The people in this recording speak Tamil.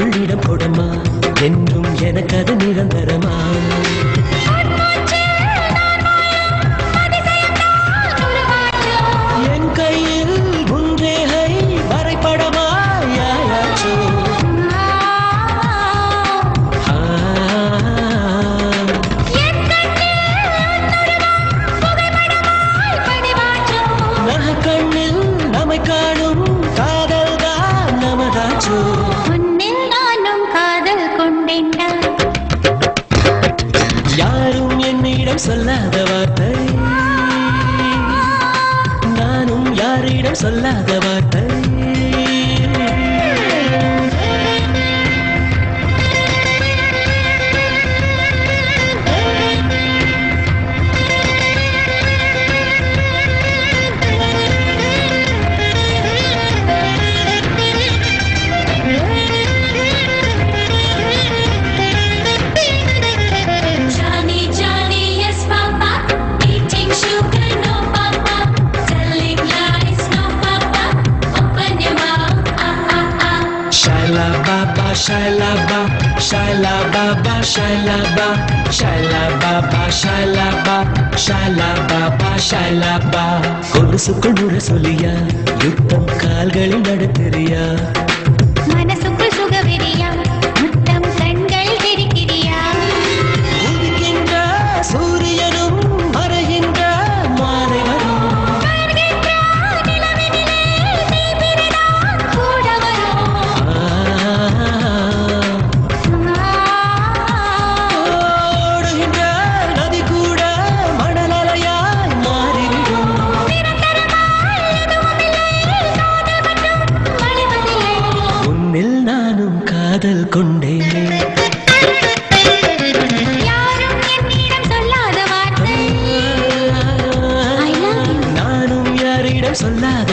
மனசுக்குள் இடம் கொடமா என்றும் எனக்கு அது நிரந்தரமா என் கையில் உன்றேகை வரைபடமா யாயாச்சோ கண்ணில் நம்மை காணும் காதல் தான் நமதாச்சோ உன்னில் நானும் காதல் கொண்டேன்டா யாரும் என்னிடம் சொல்லாத வார்த்தை நானும் யாரிடம் சொல்லாத வார்த்தை Shaila Baba, Shaila Baba, Shaila Baba, Shaila Baba, Shaila Baba, Shaila Baba. கொலுசுக்குள் முரசொலியா யுத்தம் கால்களில் நடத்துறியா மனசுக்குள் சுகவெறியா முத்தம் கண்கள் தெரிக்கிறியா உதிக்கின்ற சூரியனும் மறைகின்ற மாலை வரும் காதல் கொண்டேனே யாரும் என்னிடம் சொல்லாத வார்த்தை நானும் யாரிடம் சொல்லாத